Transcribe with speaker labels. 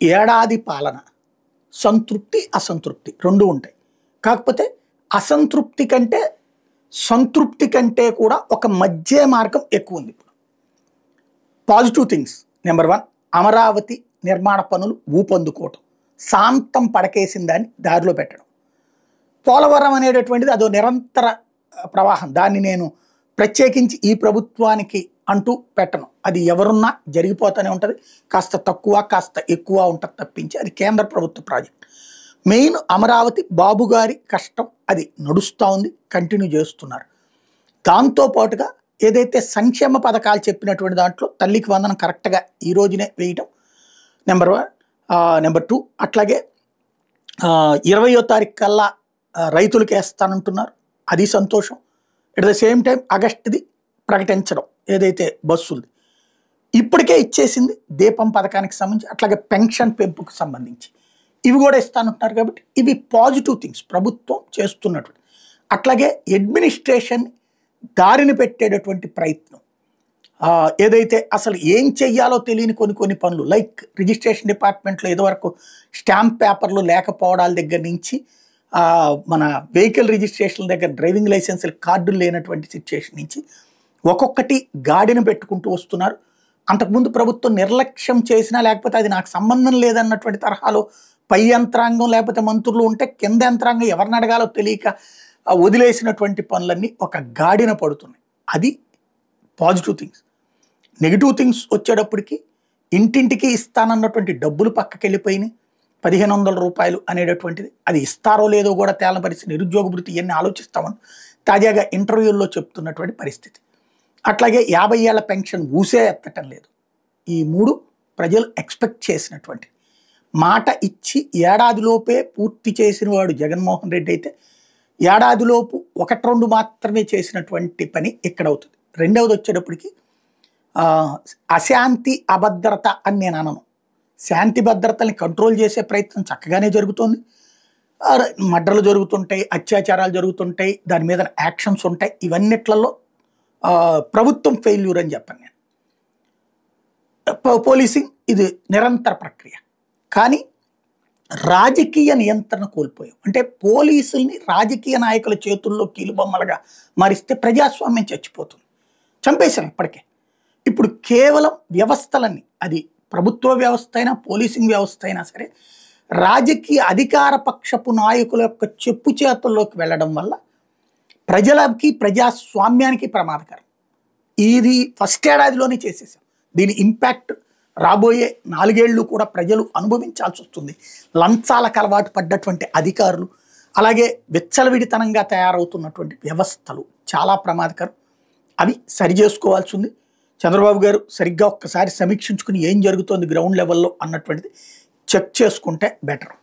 Speaker 1: ఏడాది పాలన సంతృప్తి అసంతృప్తి రెండు ఉంటాయి. కాకపోతే అసంతృప్తి కంటే సంతృప్తి కంటే కూడా ఒక మధ్య మార్గం ఎక్కువ ఉంది. ఇప్పుడు పాజిటివ్ థింగ్స్ నెంబర్ 1 అమరావతి నిర్మాణ పనులు ఊపందుకోవటం, శాంతం పడకేసిన దాన్ని దారిలో పెట్టడం. పోలవరం అనేటటువంటిది అదో నిరంతర ప్రవాహం, దాన్ని నేను ప్రత్యేకించి ఈ ప్రభుత్వానికి అంటూ పెట్టను. అది ఎవరున్నా జరిగిపోతూనే ఉంటుంది, కాస్త తక్కువ కాస్త ఎక్కువ ఉంటుంది తప్పించి అది కేంద్ర ప్రభుత్వ ప్రాజెక్ట్. మెయిన్ అమరావతి బాబు గారి కష్టం అది నడుస్తూ ఉంది, కంటిన్యూ చేస్తున్నారు. దాంతోపాటుగా ఏదైతే సంక్షేమ పథకాలు చెప్పినటువంటి దాంట్లో తల్లికి వందనం కరెక్ట్గా ఈ రోజునే వేయటం నెంబర్ 1. నెంబర్ 2 అట్లాగే 20వ తారీఖు కల్లా రైతులకు వేస్తానంటున్నారు, అది సంతోషం. ఎట్ ద సేమ్ టైం ఆగస్టుది ప్రకటించడం ఏదైతే బస్సులది ఇప్పటికే ఇచ్చేసింది, దీపం పథకానికి సంబంధించి అట్లాగే పెన్షన్ పెంపుకు సంబంధించి ఇవి కూడా ఇస్తానంటున్నారు. కాబట్టి ఇవి పాజిటివ్ థింగ్స్ ప్రభుత్వం చేస్తున్నటువంటి. అట్లాగే అడ్మినిస్ట్రేషన్ దారిని పెట్టేటటువంటి ప్రయత్నం, ఏదైతే అసలు ఏం చెయ్యాలో తెలియని కొన్ని పనులు లైక్ రిజిస్ట్రేషన్ డిపార్ట్మెంట్లో ఇదివరకు స్టాంప్ పేపర్లు లేకపోవడాల దగ్గర నుంచి మన వెహికల్ రిజిస్ట్రేషన్ దగ్గర డ్రైవింగ్ లైసెన్సులు కార్డులు లేనటువంటి సిచ్యుయేషన్ నుంచి ఒక్కొక్కటి గాడిని పెట్టుకుంటూ వస్తున్నారు. అంతకుముందు ప్రభుత్వం నిర్లక్ష్యం చేసినా లేకపోతే అది నాకు సంబంధం లేదన్నటువంటి తరహాలో పై యంత్రాంగం లేకపోతే మంత్రులు ఉంటే కింద యంత్రాంగం ఎవరిని అడగాలో తెలియక వదిలేసినటువంటి పనులన్నీ ఒక గాడిన పడుతున్నాయి. అది పాజిటివ్ థింగ్స్. నెగిటివ్ థింగ్స్ వచ్చేటప్పటికి ఇంటింటికి ఇస్తానన్నటువంటి డబ్బులు పక్కకి వెళ్ళిపోయినాయి. 1500 రూపాయలు అనేటటువంటిది అది ఇస్తారో లేదో కూడా తేలని పరిస్థితి. నిరుద్యోగ భృతి ఇవన్నీ ఆలోచిస్తామని తాజాగా ఇంటర్వ్యూల్లో చెప్తున్నటువంటి పరిస్థితి. అట్లాగే 50 ఏళ్ల పెన్షన్ ఊసే ఎత్తటం లేదు. ఈ 3 ప్రజలు ఎక్స్పెక్ట్ చేసినటువంటి మాట ఇచ్చి ఏడాదిలోపే పూర్తి చేసిన వాడు జగన్మోహన్ రెడ్డి అయితే ఏడాదిలోపు 1-2 మాత్రమే చేసినటువంటి పని ఇక్కడ అవుతుంది. రెండవది వచ్చేటప్పటికి అశాంతి అభద్రత అని నేను అనను, శాంతి భద్రతల్ని కంట్రోల్ చేసే ప్రయత్నం చక్కగానే జరుగుతుంది. మర్డర్లు జరుగుతుంటాయి, అత్యాచారాలు జరుగుతుంటాయి, దాని మీద యాక్షన్స్ ఉంటాయి. ఇవన్నిట్లలో ప్రభుత్వం ఫెయిల్యూర్ అని చెప్పాను నేను. పోలీసింగ్ ఇది నిరంతర ప్రక్రియ, కానీ రాజకీయ నియంత్రణ కోల్పోయాం. అంటే పోలీసుల్ని రాజకీయ నాయకుల చేతుల్లో కీలుబొమ్మలుగా మారిస్తే ప్రజాస్వామ్యం చచ్చిపోతుంది. చంపేశాం ఇప్పటికే. ఇప్పుడు కేవలం వ్యవస్థలన్నీ, అది ప్రభుత్వ వ్యవస్థ అయినా పోలీసింగ్ వ్యవస్థ అయినా సరే, రాజకీయ అధికార పక్షపు నాయకుల యొక్క చెప్పు చేతుల్లోకి వెళ్ళడం వల్ల ప్రజలకి ప్రజాస్వామ్యానికి ప్రమాదకరం. ఇది ఫస్ట్ ఏడాదిలోనే చేసేసాం. దీని ఇంపాక్ట్ రాబోయే 4 ఏళ్ళు కూడా ప్రజలు అనుభవించాల్సి వస్తుంది. లంచాలకు అలవాటు పడ్డటువంటి అధికారులు, అలాగే విచ్చలవిడితనంగా తయారవుతున్నటువంటి వ్యవస్థలు చాలా ప్రమాదకరం. అవి సరిచేసుకోవాల్సి ఉంది. చంద్రబాబు గారు సరిగ్గా ఒక్కసారి సమీక్షించుకుని ఏం జరుగుతోంది గ్రౌండ్ లెవెల్లో అన్నటువంటిది చెక్ చేసుకుంటే బెటర్.